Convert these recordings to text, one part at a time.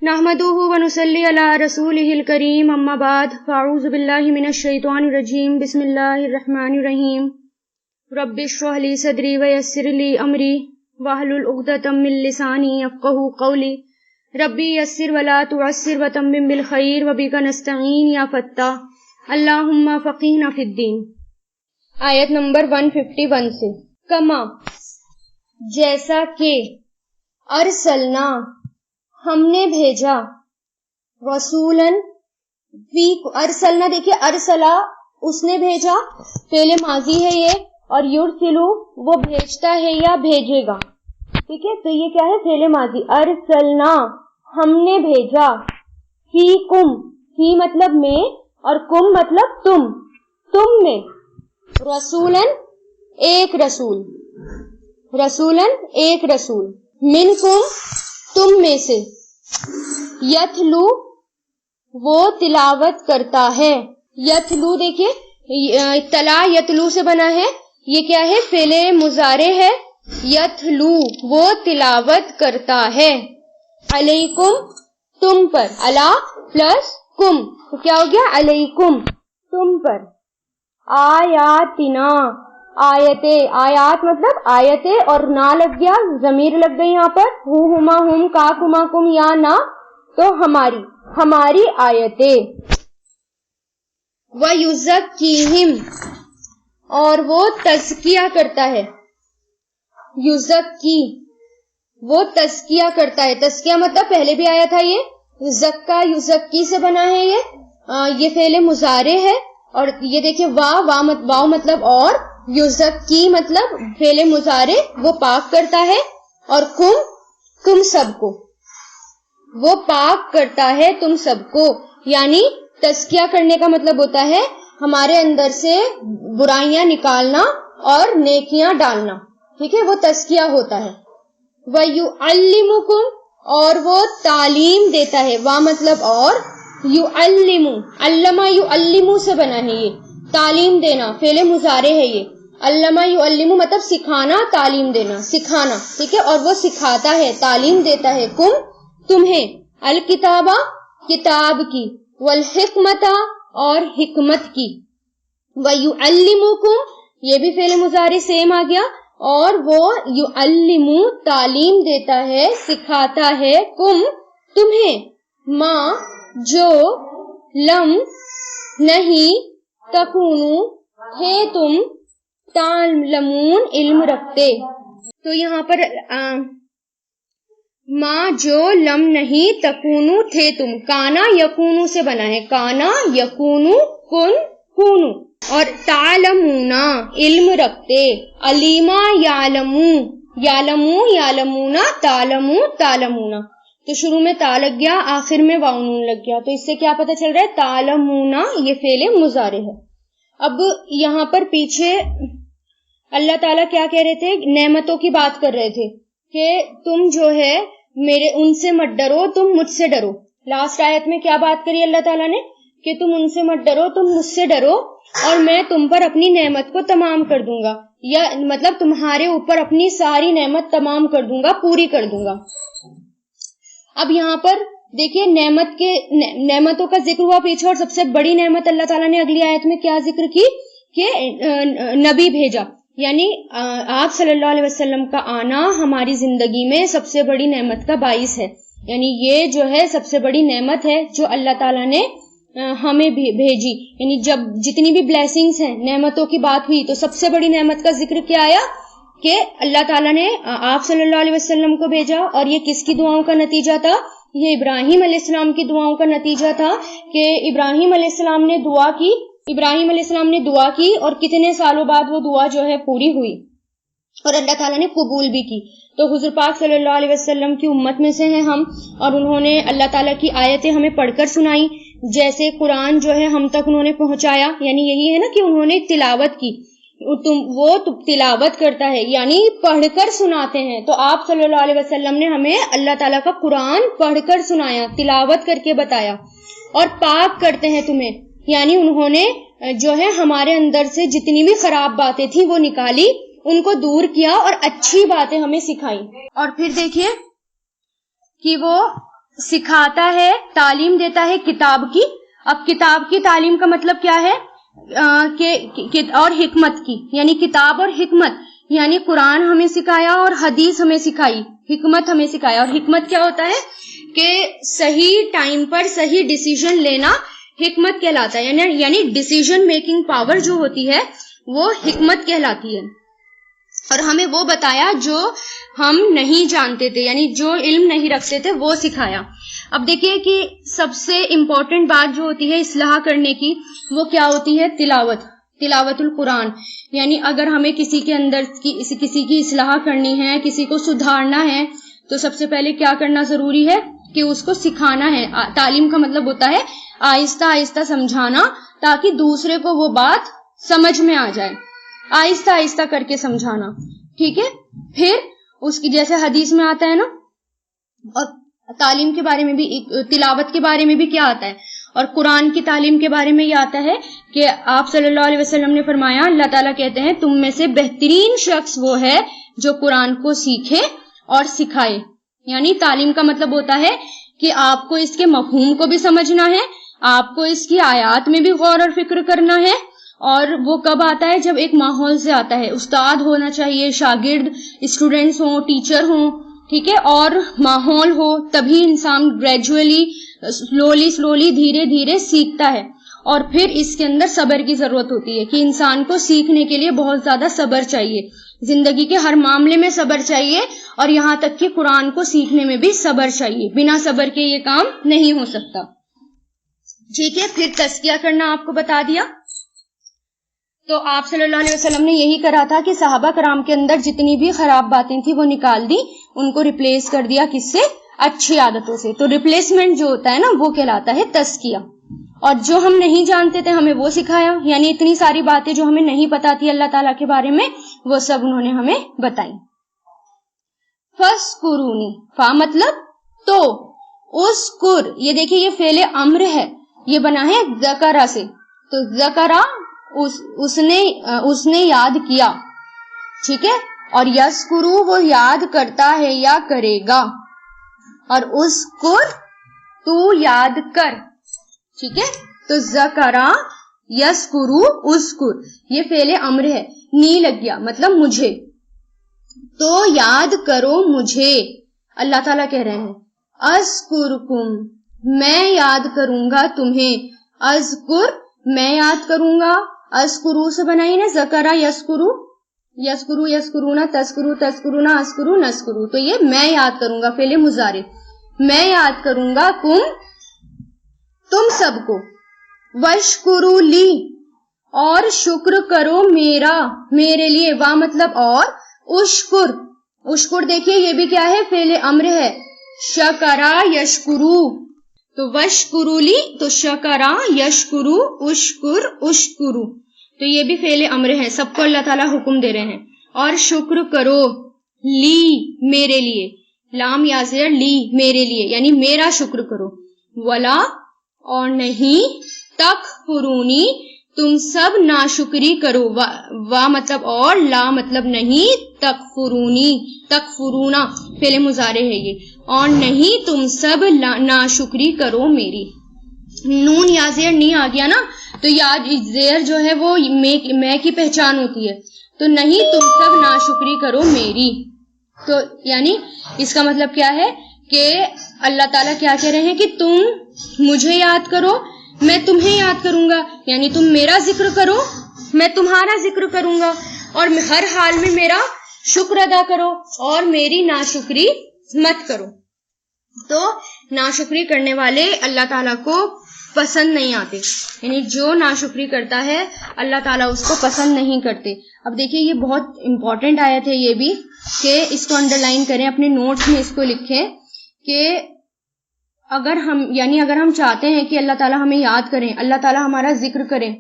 نحمدہ ونصلی علی رسولہ الکریم اما بعد فاعوذ باللہ من الشیطان الرجیم بسم اللہ الرحمن الرحیم رب اشرح لی صدری ویسر لی امری واحلل عقدۃ من لسانی یفقہوا قولی ربی یسر ولا تعسر وتمم بالخیر وبک نستعین یا فتاح اللہم فقہنا فی الدین۔ آیت نمبر 151 سے کما جیسا کہ ارسلنا ہم نے بھیجا رسولن ارسلنا، دیکھیے ارسلا اس نے بھیجا، فعل ماضی ہے یہ، اور یرسلو وہ بھیجتا ہے یا بھیجے گا، ٹھیک ہے، تو یہ کیا ہے؟ فعل ماضی۔ ارسلنا ہم نے بھیجا، فیکم فی مطلب میں اور کم مطلب تم میں، رسولن ایک رسول، رسولن ایک رسول، منکم تم میں سے، یتلو وہ تلاوت کرتا ہے، یتلو دیکھیے تلا یتلو سے بنا ہے، یہ کیا ہے؟ فعل مضارع ہے، یتلو وہ تلاوت کرتا ہے، علیکم تم پر، علا پلس کم تو کیا ہو گیا؟ علیکم تم پر، آیاتنا آیات مطلب آیتیں، اور نہ لگ گیا ضمیر لگ گئی یہاں پر، ہما ہم کاف ہما کم یا نہ، تو ہماری آیتیں، وَيُزَكِّيهِمْ اور وہ تزکیہ کرتا ہے، یزکی وہ تزکیہ کرتا ہے، تزکیہ مطلب پہلے بھی آیا تھا، یہ زکا یزکی سے بنا ہے، یہ فعل مضارع ہے، اور یہ دیکھیں واو مطلب اور، یزکی مطلب فعل مضارع وہ پاک کرتا ہے، اور تم سب کو وہ پاک کرتا ہے تم سب کو، یعنی تزکیہ کرنے کا مطلب ہوتا ہے ہمارے اندر سے برائیاں نکالنا اور نیکیاں ڈالنا، ٹھیک ہے، وہ تزکیہ ہوتا ہے۔ وَيُعَلِّمُكُمْ اور وہ تعلیم دیتا ہے، وا مطلب اور، یعلم علمہ یعلم سے بنا ہے، یہ تعلیم دینا فعل مضارع ہے، یہ علمہ یعلم مطلب سکھانا، تعلیم دینا، سکھانا، ٹھیک ہے، اور وہ سکھاتا ہے، تعلیم دیتا ہے، تمہیں الکتابہ کتاب کی، والحکمت اور حکمت کی، وَيُعَلِّمُكُمْ یہ بھی فعل مضارع سیم آ گیا، اور وہ یعلم تعلیم دیتا ہے، سکھاتا ہے، تمہیں ما جو لم نہیں تکونو تھے تم تعلمون علم رکھتے، تو یہاں پر ما جو لم نہیں تکونو تھے تم، کانا یکونو سے بنا ہے، کانا یکونو کونو، اور تعلمونا علم رکھتے، علیما یعلمو یعلمونا تعلمونا، تو شروع میں تا لگ گیا، آخر میں واو نون لگ گیا، تو اس سے کیا پتہ چل رہا ہے؟ تعلمونا یہ فعل مضارع ہے۔ اب یہاں پر پیچھے اللہ تعالیٰ کیا کہہ رہے تھے؟ نعمتوں کی بات کر رہے تھے کہ تم جو ہے ان سے مت ڈرو، تم مجھ سے ڈرو۔ لاسٹ آیت میں کیا بات کری اللہ تعالیٰ نے؟ کہ تم ان سے مت ڈرو، تم مجھ سے ڈرو، اور میں تم پر اپنی نعمت کو تمام کر دوں گا، یا مطلب تمہارے اوپر اپنی ساری نعمت تمام کر دوں گا، پوری کر دوں گا۔ اب یہاں پر دیکھیے نعمتوں کا ذکر ہوا پیچھے، اور سب سے بڑی نعمت اللہ تعالیٰ نے اگلی آیت میں کیا ذکر کی؟ کہ نبی بھیجا، یعنی آپ صلی اللہ علیہ وسلم کا آنا ہماری زندگی میں سب سے بڑی نعمت کا باعث ہے، یعنی یہ جو ہے سب سے بڑی نعمت ہے جو اللہ تعالیٰ نے ہمیں بھیجی، یعنی جب جتنی بھی بلیسنگز ہیں، نعمتوں کی بات ہوئی، تو سب سے بڑی نعمت کا ذکر کیا آیا؟ کہ اللہ تعالیٰ نے آپ صلی اللہ علیہ وسلم کو بھیجا، اور یہ کس کی دعاؤں کا نتیجہ تھا؟ یہ ابراہیم علیہ السلام کی دعاؤں کا نتیجہ تھا، کہ ابراہیم علیہ السلام نے دعا کی، اور کتنے سالوں بعد وہ دعا جو ہے پوری ہوئی، اور اللہ تعالیٰ نے قبول بھی کی۔ تو حضور پاک صلی اللہ علیہ وسلم کی امت میں سے ہیں ہم، اور انہوں نے اللہ تعالیٰ کی آیتیں ہمیں پڑھ کر سنائی، جیسے قرآن جو ہے ہم تک انہوں نے پہنچایا، یعنی یہی ہے نا کہ انہوں نے تلاوت کی، وہ تلاوت کرتا ہے یعنی پڑھ کر سناتے ہیں، تو آپ صلی اللہ علیہ وسلم نے ہمیں اللہ تعالیٰ کا قرآن پڑھ کر سنایا، تلاوت کر کے بتایا، اور پاک کرتے ہیں تمہیں، یعنی انہوں نے جو ہے ہمارے اندر سے جتنی بھی خراب باتیں تھیں وہ نکالی، ان کو دور کیا اور اچھی باتیں ہمیں سکھائی۔ اور پھر دیکھیے کہ وہ سکھاتا ہے, تعلیم دیتا ہے کتاب کی. اب کتاب کی تعلیم کا مطلب کیا ہے اور حکمت کی, یعنی کتاب اور حکمت, یعنی قرآن ہمیں سکھایا اور حدیث ہمیں سکھائی, حکمت ہمیں سکھایا. اور حکمت کیا ہوتا ہے کہ صحیح ٹائم پر صحیح ڈیسیژن لینا حکمت کہلاتا ہے, یعنی ڈیسیژن میکنگ پاور جو ہوتی ہے وہ حکمت کہلاتی ہے. اور ہمیں وہ بتایا جو ہم نہیں جانتے تھے, یعنی جو علم نہیں رکھتے تھے وہ سکھایا. اب دیکھیے کہ سب سے امپورٹنٹ بات جو ہوتی ہے اصلاح کرنے کی وہ کیا ہوتی ہے, تلاوت القرآن. یعنی اگر ہمیں کسی کے اندر کسی کی اصلاح کرنی ہے, کسی کو سدھارنا ہے, تو سب سے پہلے کیا کرنا ضروری ہے کہ اس کو سکھانا ہے. تعلیم کا مطلب ہوتا ہے آہستہ آہستہ سمجھانا, تاکہ دوسرے کو وہ بات سمجھ میں آ جائے, آہستہ آہستہ کر کے سمجھانا. ٹھیک ہے, پھر اس کی جیسے حدیث میں آتا ہے نا, اور تعلیم کے بارے میں بھی, تلاوت کے بارے میں بھی کیا آتا ہے, اور قرآن کی تعلیم کے بارے میں یہ آتا ہے کہ آپ صلی اللہ علیہ وسلم نے فرمایا, اللہ تعالیٰ کہتے ہیں تم میں سے بہترین شخص وہ ہے جو قرآن کو سیکھے اور سکھائے. یعنی تعلیم کا مطلب ہوتا ہے کہ آپ کو اس کے مفہوم کو بھی سمجھنا ہے, آپ کو اس کی آیات میں بھی غور اور فکر کرنا ہے. اور وہ کب آتا ہے, جب ایک ماحول سے آتا ہے. استاد ہونا چاہیے, شاگرد اسٹوڈینٹس ہوں, ٹیچر ہوں, ٹھیک ہے, اور ماحول ہو, تبھی انسان گریجولی سلولی دھیرے دھیرے سیکھتا ہے. اور پھر اس کے اندر صبر کی ضرورت ہوتی ہے کہ انسان کو سیکھنے کے لیے بہت زیادہ صبر چاہیے, زندگی کے ہر معاملے میں صبر چاہیے, اور یہاں تک کہ قرآن کو سیکھنے میں بھی صبر چاہیے. بنا صبر کے یہ کام نہیں ہو سکتا. ٹھیک ہے, پھر تزکیہ کرنا آپ کو بتا دیا. تو آپ صلی اللہ علیہ وسلم نے یہی کرا تھا کہ صحابہ کرام کے اندر جتنی بھی خراب باتیں تھیں وہ نکال دی, ان کو ریپلیس کر دیا کس سے, اچھی عادتوں سے. تو ریپلیسمنٹ جو ہوتا ہے نا وہ کہلاتا ہے تزکیہ. اور جو ہم نہیں جانتے تھے ہمیں وہ سکھایا, یعنی اتنی ساری باتیں جو ہمیں نہیں پتا تھی اللہ تعالیٰ کے بارے میں وہ سب انہوں نے ہمیں بتائی. فَاذْكُرُونِی, فا مطلب تو, اذکر یہ دیکھیے یہ فعل امر ہے, یہ بنا ہے ذکرہ سے. تو ذکرہ اس نے یاد کیا, ٹھیک ہے, اور یذکرو وہ یاد کرتا ہے یا کرے گا, اور اذکر تو یاد کر. ٹھیک ہے, تو ذکرہ یذکرو اذکر یہ فعل امر ہے, نی لگ گیا مطلب مجھے, تو یاد کرو مجھے. اللہ تعالیٰ کہہ رہے ہیں اذکرکم میں یاد کروں گا تمہیں, اذکر میں یاد کروں گا, اذکرو سے بنائی نا ذکرہ یذکرو, یذکرو یذکرونا, تذکرو تذکرونا, اذکرو نذکرو. تو یہ میں یاد کروں گا فعل مضارع, میں یاد کروں گا تم سب کو. وشکرو لی اور شکر کرو میرا, میرے لیے, وا مطلب اور, اشکر دیکھیے یہ بھی کیا ہے فعل امر ہے, شکرا یشکرو. تو وشکرو لی تو شکرا یشکرو, اشکرو تو یہ بھی فعل امر ہے, سب کو اللہ تعالیٰ حکم دے رہے ہیں. اور شکر کرو لی میرے لیے, لام یا زیر لی میرے لیے, یعنی میرا شکر کرو. ولا اور نہیں, تکفرونی تم سب ناشکری کرو, وا مطلب اور, لا مطلب نہیں, تکفرونی تکفرونا فعل مضارع ہے یہ, اور نہیں تم سب ناشکری کرو میری. نون یا زیر نہیں آ گیا نا, تو یا زیر جو ہے وہ میں کی پہچان ہوتی ہے, تو نہیں تم سب ناشکری کرو میری. تو یعنی اس کا مطلب کیا ہے کہ اللہ تعالیٰ کیا کہہ رہے ہیں کہ تم مجھے یاد کرو, میں تمہیں یاد کروں گا, یعنی تم میرا ذکر کرو میں تمہارا ذکر کروں گا, اور ہر حال میں میرا شکر ادا کرو اور میری ناشکری مت کرو. تو ناشکری کرنے والے اللہ تعالیٰ کو پسند نہیں آتے, یعنی جو ناشکری کرتا ہے اللہ تعالیٰ اس کو پسند نہیں کرتے. اب دیکھیے یہ بہت امپورٹنٹ آیت ہے یہ بھی, کہ اس کو انڈر لائن کریں, اپنے نوٹس میں اس کو لکھیں کہ اگر ہم چاہتے ہیں کہ اللہ تعالیٰ ہمیں یاد کریں, اللہ تعالیٰ ہمارا ذکر کریں,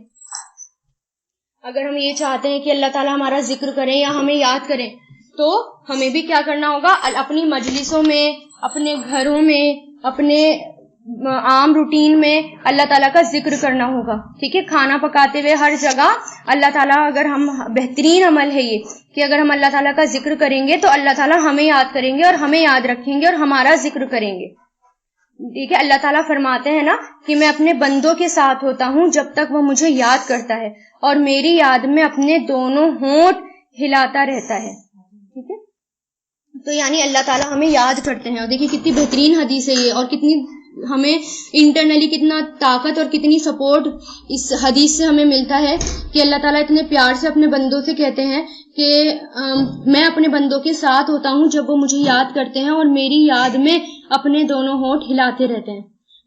اگر ہم یہ چاہتے ہیں کہ اللہ تعالیٰ ہمارا ذکر کریں یا ہمیں یاد کریں, تو ہمیں بھی کیا کرنا ہوگا, اپنی مجلسوں میں, اپنے گھروں میں, اپنے عام روٹین میں اللہ تعالیٰ کا ذکر کرنا ہوگا. ٹھیک ہے, کھانا پکاتے ہوئے ہر جگہ اللہ تعالیٰ, اگر ہم بہترین عمل ہے یہ کہ اگر ہم اللہ تعالیٰ کا ذکر کریں گے تو اللہ تعالیٰ ہمیں یاد کریں گے اور ہمیں یاد رکھیں گے اور ہمارا ذکر کریں گے. ٹھیک ہے، اللہ تعالیٰ فرماتے ہیں نا کہ میں اپنے بندوں کے ساتھ ہوتا ہوں جب تک وہ مجھے یاد کرتا ہے، اور میری یاد میں اپنے دونوں ہونٹ ہلاتا رہتا ہے. ٹھیک ہے، تو یعنی اللہ تعالیٰ ہمیں یاد کرتے ہیں. اور دیکھیے کتنی بہترین حدیث ہے یہ، اور کتنی ہمیں انٹرنلی کتنا طاقت اور کتنی سپورٹ اس حدیث سے ہمیں ملتا ہے کہ اللہ تعالیٰ اتنے پیار سے اپنے بندوں سے کہتے ہیں کہ میں اپنے بندوں کے ساتھ ہوتا ہوں جب وہ مجھے یاد کرتے ہیں، اور میری یاد میں اپنے دونوں ہونٹ ہلاتے رہتے ہیں.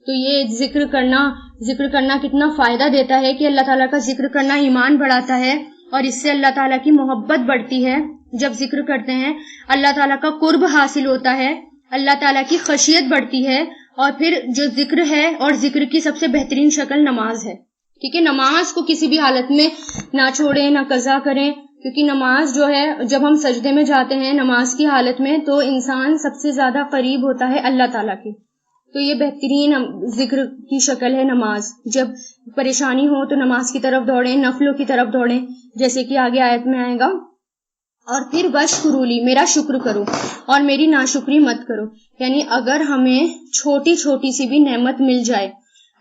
تو یہ ذکر کرنا کتنا فائدہ دیتا ہے کہ اللہ تعالیٰ کا ذکر کرنا ایمان بڑھاتا ہے، اور اس سے اللہ تعالیٰ کی محبت بڑھتی ہے. جب ذکر کرتے ہیں اللہ تعالیٰ کا قرب حاصل ہوتا ہے، اللہ تعالیٰ کی خشیت بڑھتی ہے. اور پھر جو ذکر ہے، اور ذکر کی سب سے بہترین شکل نماز ہے. ٹھیک ہے، نماز کو کسی بھی حالت میں نہ چھوڑیں، نہ قضا کریں، کیونکہ نماز جو ہے جب ہم سجدے میں جاتے ہیں نماز کی حالت میں تو انسان سب سے زیادہ قریب ہوتا ہے اللہ تعالیٰ کے. تو یہ بہترین ذکر کی شکل ہے نماز. جب پریشانی ہو تو نماز کی طرف دوڑیں، نفلوں کی طرف دوڑیں، جیسے کہ آگے آیت میں آئے گا. اور پھر وشکرولی، میرا شکر کرو اور میری ناشکری مت کرو. یعنی اگر ہمیں چھوٹی چھوٹی سی بھی نعمت مل جائے،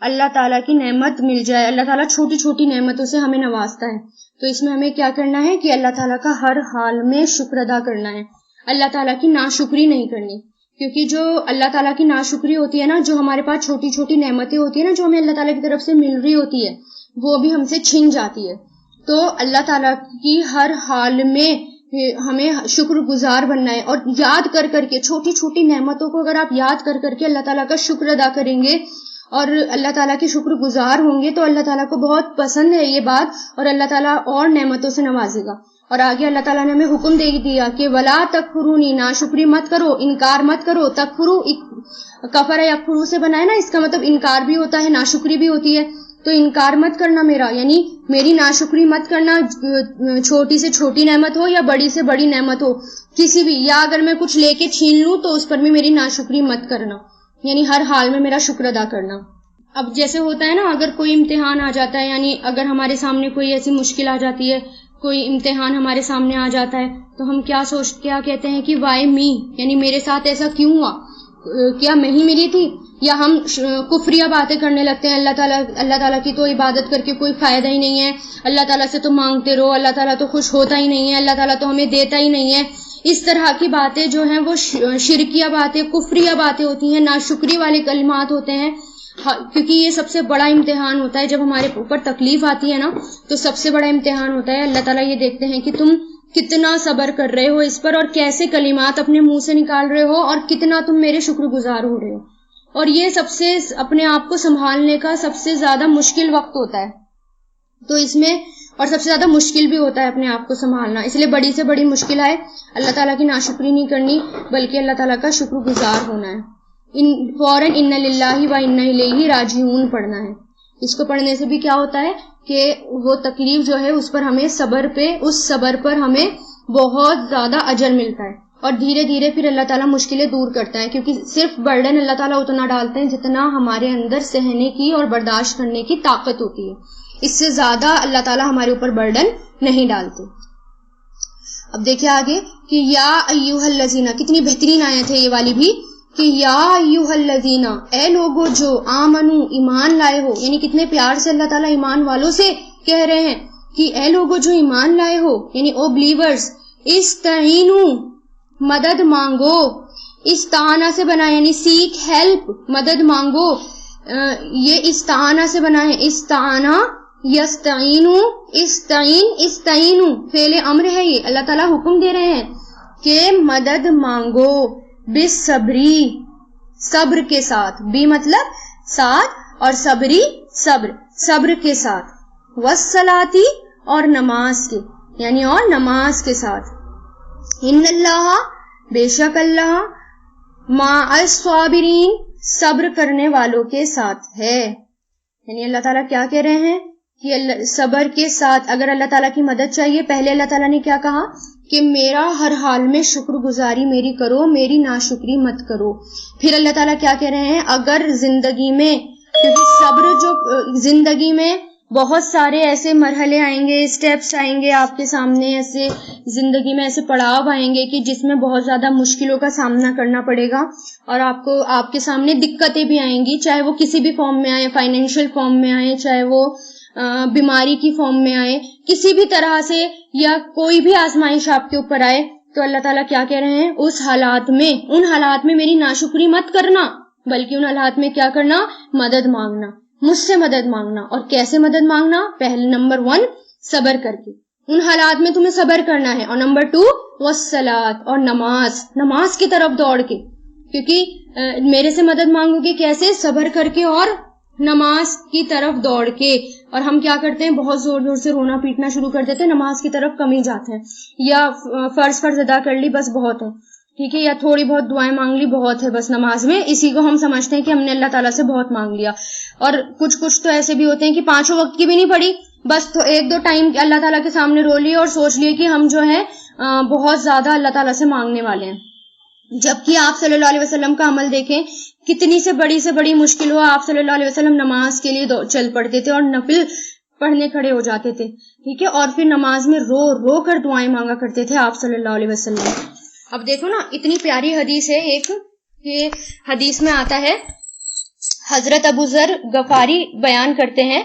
اللہ تعالیٰ کی نعمت مل جائے، اللہ تعالیٰ چھوٹی چھوٹی نعمتوں سے ہمیں نوازتا ہے، تو اس میں ہمیں کیا کرنا ہے کہ اللہ تعالیٰ کا ہر حال میں شکر ادا کرنا ہے، اللہ تعالیٰ کی ناشکری نہیں کرنی. کیونکہ جو اللہ تعالیٰ کی ناشکری ہوتی ہے نا، جو ہمارے پاس چھوٹی چھوٹی نعمتیں ہوتی ہیں نا جو ہمیں اللہ تعالیٰ کی طرف سے مل رہی ہوتی ہے، وہ بھی ہم سے چھن جاتی ہے. تو اللہ تعالیٰ کی ہر حال میں ہمیں شکر گزار بننا ہے، اور یاد کر کر کے چھوٹی چھوٹی نعمتوں کو اگر آپ یاد کر کر کے اللہ تعالیٰ کا شکر ادا کریں گے اور اللہ تعالیٰ کے شکر گزار ہوں گے تو اللہ تعالیٰ کو بہت پسند ہے یہ بات، اور اللہ تعالیٰ اور نعمتوں سے نوازے گا. اور آگے اللہ تعالیٰ نے ہمیں حکم دے دیا کہ ولا تکفرونی، ناشکری مت کرو، انکار مت کرو. تکفرو کفر یکفرو سے بنا ہے نا، اس کا مطلب انکار بھی ہوتا ہے، ناشکری بھی ہوتی ہے. تو انکار مت کرنا میرا، یعنی میری ناشکری مت کرنا، چھوٹی سے چھوٹی نعمت ہو یا بڑی سے بڑی نعمت ہو، کسی بھی، یا اگر میں کچھ لے کے چھین لوں تو اس پر بھی میری ناشکری مت کرنا، یعنی ہر حال میں میرا شکر ادا کرنا. اب جیسے ہوتا ہے نا، اگر کوئی امتحان آ جاتا ہے، یعنی اگر ہمارے سامنے کوئی ایسی مشکل آ جاتی ہے، کوئی امتحان ہمارے سامنے آ جاتا ہے، تو ہم کیا کہتے ہیں کہ وائی می، یعنی میرے ساتھ ایسا کیوں ہوا، کیا میں ہی ملی تھی، یا ہم کفریہ باتیں کرنے لگتے ہیں، اللہ تعالیٰ کی تو عبادت کر کے کوئی فائدہ ہی نہیں ہے، اللہ تعالیٰ سے تو مانگتے رہو، اللہ تعالیٰ تو خوش ہوتا ہی نہیں ہے، اللہ تعالیٰ تو ہمیں دیتا ہی نہیں ہے. اس طرح کی باتیں جو ہیں وہ شرکیہ باتیں، کفریہ باتیں ہوتی ہیں، ناشکری والے کلمات ہوتے ہیں. کیونکہ یہ سب سے بڑا امتحان ہوتا ہے، جب ہمارے اوپر تکلیف آتی ہے نا تو سب سے بڑا امتحان ہوتا ہے. اللہ تعالیٰ یہ دیکھتے ہیں کہ تم کتنا صبر کر رہے ہو اس پر، اور کیسے کلمات اپنے منہ سے نکال رہے ہو، اور کتنا تم میرے شکر گزار ہو رہے ہو. اور یہ سب سے اپنے آپ کو سنبھالنے کا سب سے زیادہ مشکل وقت ہوتا ہے. تو اس میں اور سب سے زیادہ مشکل بھی ہوتا ہے اپنے آپ کو سنبھالنا. اس لیے بڑی سے بڑی مشکل ہے اللہ تعالیٰ کی ناشکری نہیں کرنی، بلکہ اللہ تعالیٰ کا شکر گزار ہونا ہے. فوراً ان للہ و انا الیہ راجعون پڑھنا ہے. اس کو پڑھنے سے بھی کیا ہوتا ہے کہ وہ تکلیف جو ہے اس پر ہمیں اس صبر پر ہمیں بہت زیادہ اجر ملتا ہے، اور دھیرے دھیرے پھر اللہ تعالیٰ مشکلیں دور کرتا ہے. کیونکہ صرف برڈن اللہ تعالیٰ اتنا ڈالتے ہیں جتنا ہمارے اندر سہنے کی اور برداشت کرنے کی طاقت ہوتی ہے. اس سے زیادہ اللہ تعالیٰ ہمارے اوپر برڈن نہیں ڈالتے. اب دیکھیں آگے کہ یا ایھا الذین، کتنی بہترین آیت ہے یہ والی بھی، کہ یا ایھا الذین، اے لوگو جو آمنو، ایمان لائے ہو. یعنی کتنے پیار سے اللہ تعالیٰ ایمان والوں سے کہہ رہے ہیں کہ اے لوگو جو ایمان لائے ہو، یعنی او بلیورز، استعینو، مدد مانگو. استعانہ سے بنا یعنی سیک ہیلپ، مدد مانگو. یہ استعانہ سے بنا ہے، استعانہ یستعینو، استعینو فعل امر ہے. یہ اللہ تعالیٰ حکم دے رہے ہیں کہ مدد مانگو بالصبری، صبر کے ساتھ. بھی مطلب ساتھ، اور صبری صبر کے ساتھ. والصلاتی، اور نماز کے، یعنی اور نماز کے ساتھ. ان اللہ، بے شک اللہ، مع الصابرین، صبر کرنے والوں کے ساتھ ہے. یعنی اللہ تعالیٰ کیا کہہ رہے ہیں کہ صبر کے ساتھ اگر اللہ تعالیٰ کی مدد چاہیے، پہلے اللہ تعالیٰ نے کیا کہا کہ میرا ہر حال میں شکر گزاری میری کرو، میری ناشکری مت کرو. پھر اللہ تعالیٰ کیا کہہ رہے ہیں، اگر زندگی میں، کیونکہ صبر جو زندگی میں بہت سارے ایسے مرحلے آئیں گے، اسٹیپس آئیں گے آپ کے سامنے، ایسے زندگی میں ایسے پڑاؤ آئیں گے کہ جس میں بہت زیادہ مشکلوں کا سامنا کرنا پڑے گا، اور آپ کے سامنے دقتیں بھی آئیں گی، چاہے وہ کسی بھی فارم میں آئے، فائنینشیل فارم میں آئے، چاہے وہ بیماری کی فارم میں آئے، کسی بھی طرح سے یا کوئی بھی آزمائش آپ کے اوپر آئے، تو اللہ تعالیٰ کیا کہہ رہے ہیں، ان حالات میں میری ناشکری مت کرنا، بلکہ ان حالات میں کیا کرنا، مدد مانگنا، مجھ سے مدد مانگنا۔ اور کیسے مدد مانگنا؟ پہلے نمبر 1 صبر کر کے، ان حالات میں تمہیں صبر کرنا ہے، اور نمبر 2 والصلاۃ، اور نماز کی طرف دوڑ کے، کیونکہ میرے سے مدد مانگو گے کیسے؟ صبر کر کے اور نماز کی طرف دوڑ کے۔ اور ہم کیا کرتے ہیں، بہت زور زور سے رونا پیٹنا شروع کر دیتے ہیں، نماز کی طرف کم ہی جاتے ہیں، یا فرض ادا کر لی بس بہت ہے، ٹھیک ہے، یا تھوڑی بہت دعائیں مانگ لی بہت ہے بس نماز میں، اسی کو ہم سمجھتے ہیں کہ ہم نے اللہ تعالیٰ سے بہت مانگ لیا۔ اور کچھ تو ایسے بھی ہوتے ہیں کہ 5 وقت کی بھی نہیں پڑھی، بس تو 1-2 ٹائم اللہ تعالیٰ کے سامنے رو لیے اور سوچ لیے کہ ہم جو ہے بہت زیادہ اللہ تعالیٰ سے مانگنے والے ہیں۔ جبکہ آپ صلی اللہ علیہ وسلم کا عمل دیکھیں، کتنی سے بڑی مشکل ہو، آپ صلی اللہ علیہ وسلم نماز کے لیے چل پڑتے تھے اور نفل پڑھنے کھڑے ہو جاتے تھے، ٹھیک ہے، اور پھر نماز میں رو رو کر دعائیں مانگا کرتے تھے آپ صلی اللہ علیہ وسلم۔ اب دیکھو نا، اتنی پیاری حدیث ہے ایک، یہ حدیث میں آتا ہے، حضرت ابو ذر غفاری بیان کرتے ہیں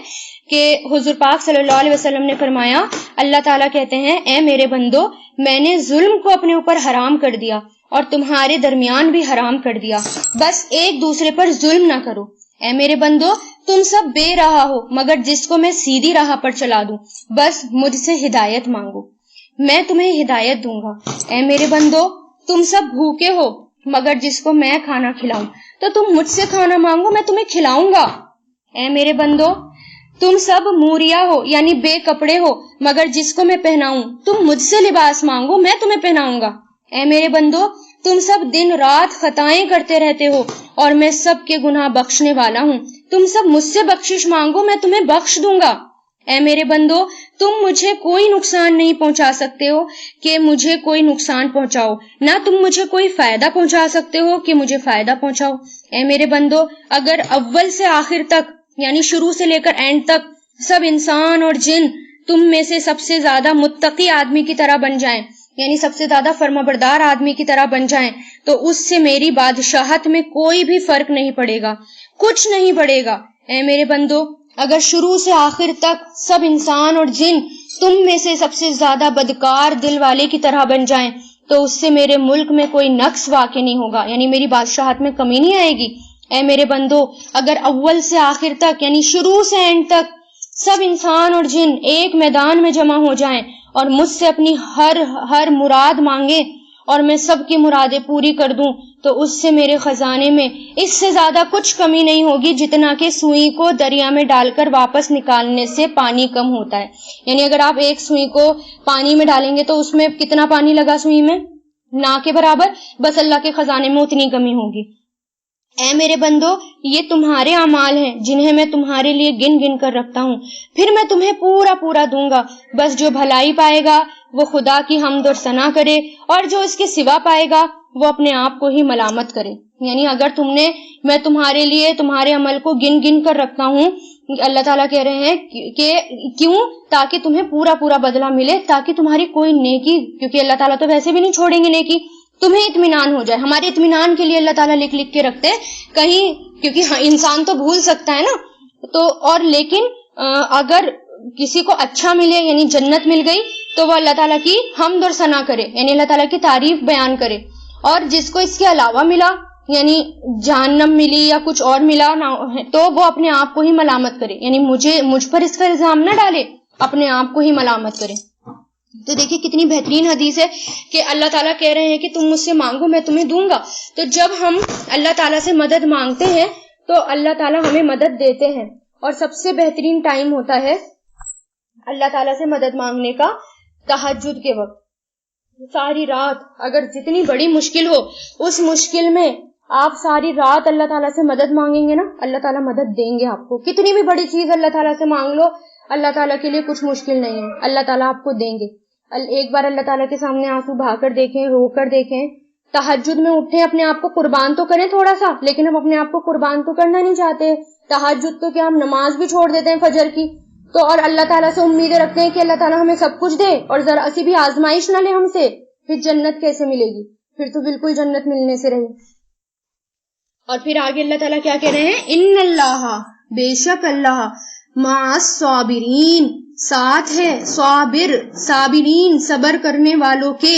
کہ حضور پاک صلی اللہ علیہ وسلم نے فرمایا، اللہ تعالیٰ کہتے ہیں، اے میرے بندو، میں نے ظلم کو اپنے اوپر حرام کر دیا اور تمہارے درمیان بھی حرام کر دیا، بس ایک دوسرے پر ظلم نہ کرو۔ اے میرے بندو، تم سب بے راہ ہو مگر جس کو میں سیدھی راہ پر چلا دوں، بس مجھ سے ہدایت مانگو، میں تمہیں ہدایت دوں گا۔ اے میرے بندو، تم سب بھوکے ہو مگر جس کو میں کھانا کھلاؤں تو تم مجھ سے کھانا مانگو، میں تمہیں کھلاؤں گا۔ اے میرے بندو، تم سب موریا ہو یعنی بے کپڑے ہو مگر جس کو میں پہناؤں تم مجھ سے لباس مانگو، میں تمہیں پہناؤں گا۔ اے میرے بندو، تم سب دن رات خطائیں کرتے رہتے ہو اور میں سب کے گناہ بخشنے والا ہوں، تم سب مجھ سے بخشش مانگو، میں تمہیں بخش دوں گا۔ اے میرے بندو، تم مجھے کوئی نقصان نہیں پہنچا سکتے ہو کہ مجھے کوئی نقصان پہنچاؤ، نہ تم مجھے کوئی فائدہ پہنچا سکتے ہو کہ مجھے فائدہ پہنچاؤ۔ اے میرے بندو، اگر اول سے آخر تک یعنی شروع سے لے کر اینڈ تک سب انسان اور جن تم میں سے سب سے زیادہ متقی آدمی کی طرح بن جائیں، یعنی سب سے زیادہ فرمانبردار آدمی کی طرح بن جائیں، تو اس سے میری بادشاہت میں کوئی بھی فرق نہیں پڑے گا، کچھ نہیں پڑے گا۔ اے میرے بندو، اگر شروع سے آخر تک سب انسان اور جن تم میں سے سب سے زیادہ بدکار دل والے کی طرح بن جائیں تو اس سے میرے ملک میں کوئی نقص واقع نہیں ہوگا، یعنی میری بادشاہت میں کمی نہیں آئے گی۔ اے میرے بندو، اگر اول سے آخر تک یعنی شروع سے اینڈ تک سب انسان اور جن ایک میدان میں جمع ہو جائیں اور مجھ سے اپنی ہر مراد مانگے اور میں سب کی مرادیں پوری کر دوں تو اس سے میرے خزانے میں اس سے زیادہ کچھ کمی نہیں ہوگی جتنا کہ سوئی کو دریا میں ڈال کر واپس نکالنے سے پانی کم ہوتا ہے۔ یعنی اگر آپ ایک سوئی کو پانی میں ڈالیں گے تو اس میں کتنا پانی لگا سوئی میں؟ نہ کے برابر، بس اللہ کے خزانے میں اتنی کمی ہوگی۔ اے میرے بندو، یہ تمہارے اعمال ہیں جنہیں میں تمہارے لیے گن گن کر رکھتا ہوں، پھر میں تمہیں پورا پورا دوں گا، بس جو بھلائی پائے گا وہ خدا کی حمد اور ثنا کرے اور جو اس کے سوا پائے گا وہ اپنے آپ کو ہی ملامت کرے۔ یعنی اگر میں تمہارے لیے تمہارے عمل کو گن گن کر رکھتا ہوں، اللہ تعالیٰ کہہ رہے ہیں کہ کیوں؟ تاکہ تمہیں پورا پورا بدلہ ملے، تاکہ تمہاری کوئی نیکی، کیونکہ اللہ تعالیٰ تو ویسے بھی نہیں چھوڑیں گے نیکی، تمہیں اطمینان ہو جائے۔ ہمارے اطمینان کے لیے اللہ تعالیٰ لکھ لکھ کے رکھتے ہیں کہیں، کیونکہ انسان تو بھول سکتا ہے نا، تو اور لیکن اگر کسی کو اچھا ملے یعنی جنت مل گئی تو وہ اللہ تعالیٰ کی حمد اور ثنا کرے، یعنی اللہ تعالیٰ کی تعریف بیان کرے، اور جس کو اس کے علاوہ ملا یعنی جہنم ملی یا کچھ اور ملا تو وہ اپنے آپ کو ہی ملامت کرے، یعنی مجھ پر اس کا الزام نہ ڈالے، اپنے آپ کو ہی ملامت کرے۔ تو دیکھیں کتنی بہترین حدیث ہے کہ اللہ تعالیٰ کہہ رہے ہیں کہ تم مجھ سے مانگو میں تمہیں دوں گا۔ تو جب ہم اللہ تعالیٰ سے مدد مانگتے ہیں تو اللہ تعالیٰ ہمیں مدد دیتے ہیں، اور سب سے بہترین ٹائم ہوتا ہے اللہ تعالیٰ سے مدد مانگنے کا تہجد کے وقت۔ ساری رات اگر جتنی بڑی مشکل ہو اس مشکل میں آپ ساری رات اللہ تعالیٰ سے مدد مانگیں گے نا، اللہ تعالیٰ مدد دیں گے آپ کو۔ کتنی بھی بڑی چیز اللہ تعالیٰ سے مانگ لو، اللہ تعالیٰ کے لیے کچھ مشکل نہیں ہے، اللہ تعالیٰ آپ کو دیں گے۔ ایک بار اللہ تعالیٰ کے سامنے آنسو بہا کر دیکھیں، رو کر دیکھیں، تہجد میں اٹھیں، اپنے آپ کو قربان تو کریں تھوڑا سا، لیکن ہم اپنے آپ کو قربان تو کرنا نہیں چاہتے۔ تہجد تو کیا ہم نماز بھی چھوڑ دیتے ہیں فجر کی، تو اور اللہ تعالیٰ سے امیدیں رکھتے ہیں کہ اللہ تعالیٰ ہمیں سب کچھ دے اور ذرا سی بھی آزمائش نہ لے ہم سے، پھر جنت کیسے ملے گی؟ پھر تو بالکل جنت ملنے سے رہی۔ اور پھر آگے اللہ تعالیٰ کیا کہہ رہے ہیں؟ ان اللہ، بے شک اللہ، مع الصابرین، ساتھ ہے صابر، صابرین صبر کرنے والوں کے۔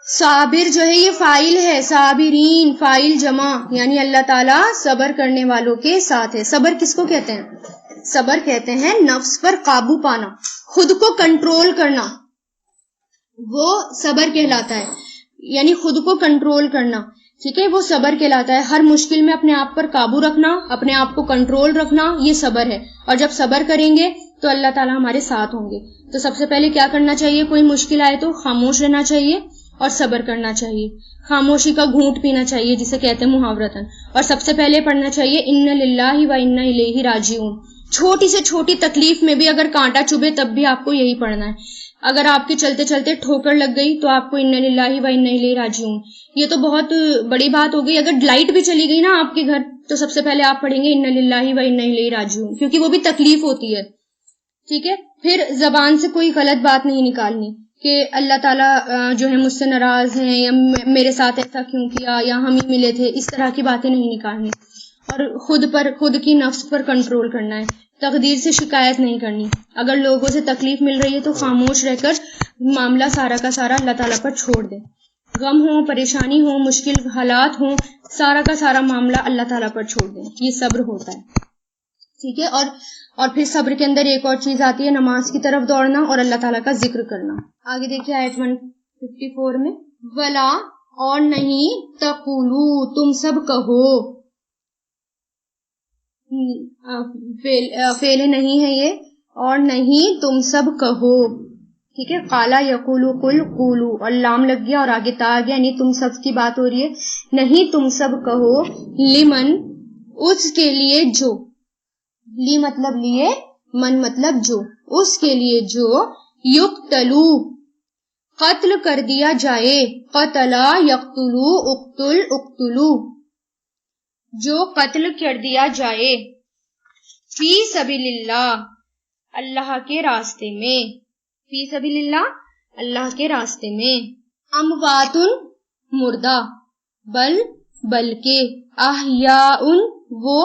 صابر جو ہے یہ فاعل ہے، صابرین فاعل جمع، یعنی اللہ تعالیٰ صبر کرنے والوں کے ساتھ ہے۔ صبر کس کو کہتے ہیں؟ صبر کہتے ہیں نفس پر قابو پانا، خود کو کنٹرول کرنا، وہ صبر کہلاتا ہے، یعنی خود کو کنٹرول کرنا، ٹھیک ہے، وہ صبر کہلاتا ہے۔ ہر مشکل میں اپنے آپ پر قابو رکھنا، اپنے آپ کو کنٹرول رکھنا، یہ صبر ہے۔ اور جب صبر کریں گے تو اللہ تعالیٰ ہمارے ساتھ ہوں گے۔ تو سب سے پہلے کیا کرنا چاہیے؟ کوئی مشکل آئے تو خاموش رہنا چاہیے اور صبر کرنا چاہیے، خاموشی کا گھونٹ پینا چاہیے جسے کہتے ہیں محاورتاً، اور سب سے پہلے پڑھنا چاہیے ان للہ و انا الیہ راجعون۔ چھوٹی سے چھوٹی تکلیف میں بھی اگر کانٹا چبھے تب بھی آپ کو یہی پڑھنا ہے۔ اگر آپ کے چلتے چلتے ٹھوکر لگ گئی تو آپ کو ان للہ و انا الیہ راجعون، یہ تو بہت بڑی بات ہو گئی۔ اگر لائٹ بھی چلی گئی نا آپ کے گھر تو سب سے پہلے آپ پڑھیں گے ان للہ و انا الیہ راجعون، کیونکہ وہ بھی تکلیف ہوتی ہے، ٹھیک ہے۔ پھر زبان سے کوئی غلط بات نہیں نکالنی کہ اللہ تعالیٰ جو ہے مجھ سے ناراض ہیں، یا میرے ساتھ ایسا کیوں کیا، یا ہم ہی ملے تھے، اس طرح کی باتیں نہیں نکالنی۔ اور خود کی نفس پر کنٹرول کرنا ہے، تقدیر سے شکایت نہیں کرنی۔ اگر لوگوں سے تکلیف مل رہی ہے تو خاموش رہ کر معاملہ سارا کا سارا اللہ تعالیٰ پر چھوڑ دیں۔ غم ہو، پریشانی ہو، مشکل حالات ہوں، سارا کا سارا معاملہ اللہ تعالیٰ پر چھوڑ دیں، یہ صبر ہوتا ہے، ٹھیک ہے۔ اور پھر صبر کے اندر ایک اور چیز آتی ہے، نماز کی طرف دوڑنا اور اللہ تعالیٰ کا ذکر کرنا۔ آگے دیکھیے آیت 154 میں، ولا، اور نہیں، تقولو، تم سب کہو، فعل نہیں ہے یہ، اور نہیں تم سب کہو، ٹھیک ہے۔ قالا یقولو، قل قولو، اور لام لگ گیا اور آگے تا آ گیا، یعنی تم سب کی بات ہو رہی ہے۔ نہیں تم سب کہو، لمن، اس کے لیے جو، لی مطلب لیے، من مطلب جو، اس کے لیے جو، یقتلو، قتل کر دیا جائے، قتلا یقتلو، اقتل اقتلو، جو قتل کر دیا جائے، فی سبیل اللہ، اللہ کے راستے میں، فی سبیل اللہ، اللہ کے راستے میں، اموات، مردہ، بلکہ، احیاء، وہ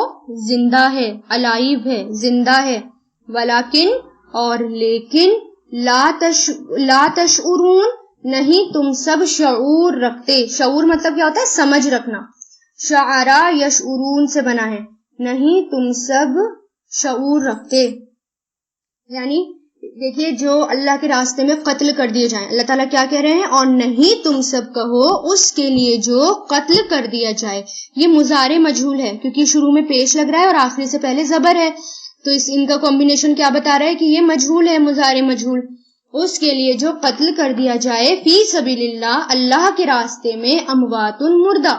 زندہ ہے، الائیو ہے، زندہ ہے، ولیکن، اور لیکن، لا تشعرون، نہیں تم سب شعور رکھتے۔ شعور مطلب کیا ہوتا ہے؟ سمجھ رکھنا، شعرا یشعرون سے بنا ہے، نہیں تم سب شعور رکھتے، یعنی دیکھیے جو اللہ کے راستے میں قتل کر دیے جائیں، اللہ تعالیٰ کیا کہہ رہے ہیں؟ اور نہیں تم سب کہو اس کے لیے جو قتل کر دیا جائے۔ یہ مضارع مجہول ہے کیونکہ شروع میں پیش لگ رہا ہے اور آخری سے پہلے زبر ہے، تو ان کا کمبینیشن کیا بتا رہا ہے کہ یہ مجہول ہے، مضارع مجہول۔ اس کے لیے جو قتل کر دیا جائے، فی سبیل اللہ، اللہ کے راستے میں، اموات، مردہ،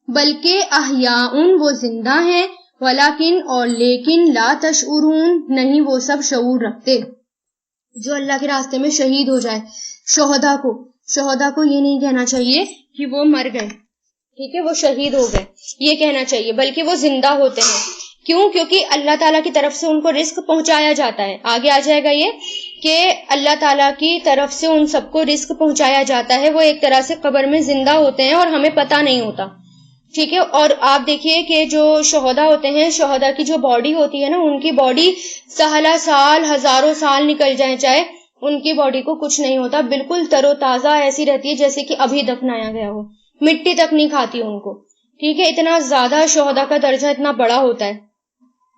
بلکہ احیاء، وہ زندہ ہیں، ولیکن، اور لیکن، لا تشعرون، نہیں وہ سب شعور رکھتے۔ جو اللہ کے راستے میں شہید ہو جائے، شہداء کو یہ نہیں کہنا چاہیے کہ وہ مر گئے، ٹھیک ہے، وہ شہید ہو گئے، یہ کہنا چاہیے، بلکہ وہ زندہ ہوتے ہیں۔ کیوں؟ کیونکہ اللہ تعالیٰ کی طرف سے ان کو رزق پہنچایا جاتا ہے۔ آگے آ جائے گا یہ کہ اللہ تعالیٰ کی طرف سے ان سب کو رزق پہنچایا جاتا ہے، وہ ایک طرح سے قبر میں زندہ ہوتے ہیں اور ہمیں پتہ نہیں ہوتا، ٹھیک ہے۔ اور آپ دیکھیے کہ جو شہداء ہوتے ہیں، شہداء کی جو باڈی ہوتی ہے نا، ان کی باڈی سالہ سال، ہزاروں سال نکل جائیں چاہے، ان کی باڈی کو کچھ نہیں ہوتا، بالکل تر و تازہ ایسی رہتی ہے جیسے کہ ابھی دفنایا گیا ہو، مٹی تک نہیں کھاتی ان کو، ٹھیک ہے۔ اتنا زیادہ شہداء کا درجہ اتنا بڑا ہوتا ہے۔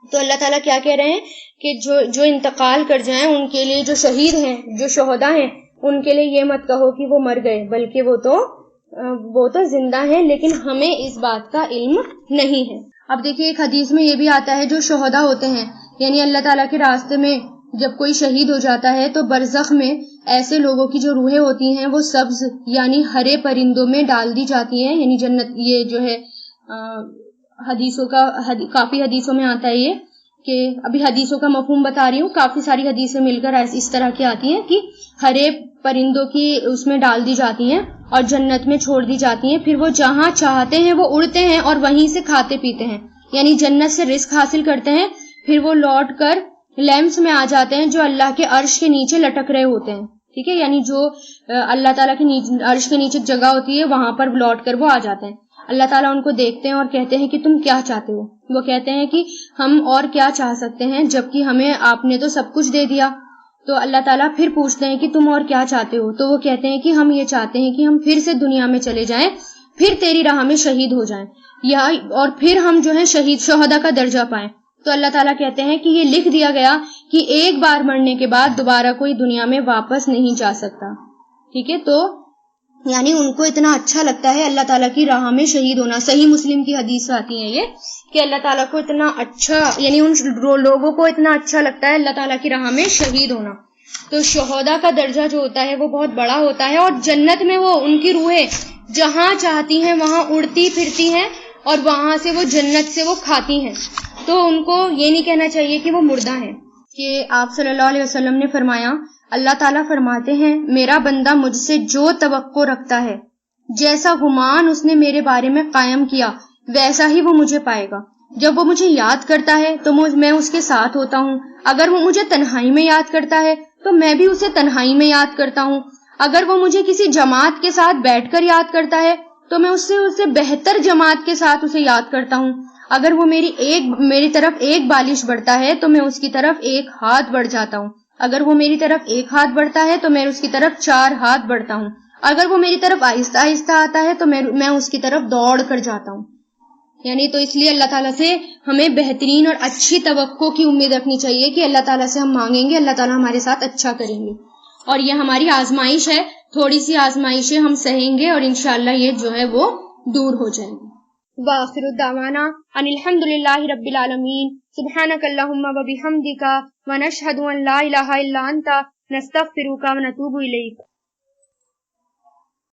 تو اللہ تعالیٰ کیا کہہ رہے ہیں کہ جو انتقال کر جائیں، ان کے لیے، جو شہید ہیں، جو شہداء ہیں، ان کے لیے یہ مت کہو کہ وہ مر گئے، بلکہ وہ تو زندہ ہیں، لیکن ہمیں اس بات کا علم نہیں ہے۔ اب دیکھیے ایک حدیث میں یہ بھی آتا ہے، جو شہداء ہوتے ہیں، یعنی اللہ تعالیٰ کے راستے میں جب کوئی شہید ہو جاتا ہے تو برزخ میں ایسے لوگوں کی جو روحیں ہوتی ہیں وہ سبز یعنی ہرے پرندوں میں ڈال دی جاتی ہیں، یعنی جنت، یہ جو ہے کافی حدیثوں میں آتا ہے یہ، کہ ابھی حدیثوں کا مفہوم بتا رہی ہوں، کافی ساری حدیثیں مل کر اس طرح کی آتی ہیں کہ ہرے پرندوں کی اس میں ڈال دی جاتی ہیں اور جنت میں چھوڑ دی جاتی ہیں، پھر وہ جہاں چاہتے ہیں وہ اڑتے ہیں اور وہیں سے کھاتے پیتے ہیں، یعنی جنت سے رزق حاصل کرتے ہیں، پھر وہ لوٹ کر لیمس میں آ جاتے ہیں جو اللہ کے عرش کے نیچے لٹک رہے ہوتے ہیں. ٹھیک ہے، یعنی جو اللہ تعالیٰ کے عرش کے نیچے جگہ ہوتی ہے وہاں پر لوٹ کر وہ آ جاتے ہیں. اللہ تعالیٰ ان کو دیکھتے ہیں اور کہتے ہیں کہ تم کیا چاہتے ہو؟ وہ کہتے ہیں کہ ہم اور کیا چاہ سکتے ہیں جبکہ ہمیں آپ نے تو سب کچھ دے دیا. تو اللہ تعالیٰ پھر پوچھتے ہیں کہ تم اور کیا چاہتے ہو؟ تو وہ کہتے ہیں کہ ہم یہ چاہتے ہیں کہ ہم پھر سے دنیا میں چلے جائیں، پھر تیری راہ میں شہید ہو جائیں، یا اور پھر ہم جو ہے شہداء کا درجہ پائیں. تو اللہ تعالیٰ کہتے ہیں کہ یہ لکھ دیا گیا کہ ایک بار مرنے کے بعد دوبارہ کوئی دنیا میں واپس نہیں جا سکتا. ٹھیک ہے، تو یعنی ان کو اتنا اچھا لگتا ہے اللہ تعالیٰ کی راہ میں شہید ہونا. صحیح مسلم کی حدیث آتی ہے یہ کہ اللہ تعالیٰ کو اتنا اچھا، یعنی ان لوگوں کو اتنا اچھا لگتا ہے اللہ تعالیٰ کی راہ میں شہید ہونا. تو شہداء کا درجہ جو ہوتا ہے وہ بہت بڑا ہوتا ہے، اور جنت میں وہ ان کی روحیں جہاں چاہتی ہیں وہاں اڑتی پھرتی ہیں، اور وہاں سے وہ جنت سے وہ کھاتی ہیں. تو ان کو یہ نہیں کہنا چاہیے کہ وہ مردہ ہیں. کہ آپ صلی اللہ علیہ وسلم نے فرمایا، اللہ تعالیٰ فرماتے ہیں میرا بندہ مجھ سے جو توقع رکھتا ہے، جیسا گمان اس نے میرے بارے میں قائم کیا ویسا ہی وہ مجھے پائے گا. جب وہ مجھے یاد کرتا ہے تو میں اس کے ساتھ ہوتا ہوں. اگر وہ مجھے تنہائی میں یاد کرتا ہے تو میں بھی اسے تنہائی میں یاد کرتا ہوں. اگر وہ مجھے کسی جماعت کے ساتھ بیٹھ کر یاد کرتا ہے تو میں اس سے بہتر جماعت کے ساتھ اسے یاد کرتا ہوں. اگر وہ میری طرف ایک بالش بڑھتا ہے تو میں اس کی طرف ایک ہاتھ بڑھ جاتا ہوں. اگر وہ میری طرف ایک ہاتھ بڑھتا ہے تو میں اس کی طرف 4 ہاتھ بڑھتا ہوں. اگر وہ میری طرف آہستہ آہستہ آتا ہے تو میں اس کی طرف دوڑ کر جاتا ہوں. یعنی تو اس لیے اللہ تعالیٰ سے ہمیں بہترین اور اچھی توقع کی امید رکھنی چاہیے کہ اللہ تعالیٰ سے ہم مانگیں گے، اللہ تعالیٰ ہمارے ساتھ اچھا کریں گے. اور یہ ہماری آزمائش ہے، تھوڑی سی آزمائشیں ہم سہیں گے اور انشاءاللہ یہ جو ہے وہ دور ہو جائیں گی. وآخر الدعوانا ان الحمدللہ رب العالمین. سبحانک اللہم و بحمدک ونشہد ان لا الہ الا انت نستغفرک ونتوب الیک.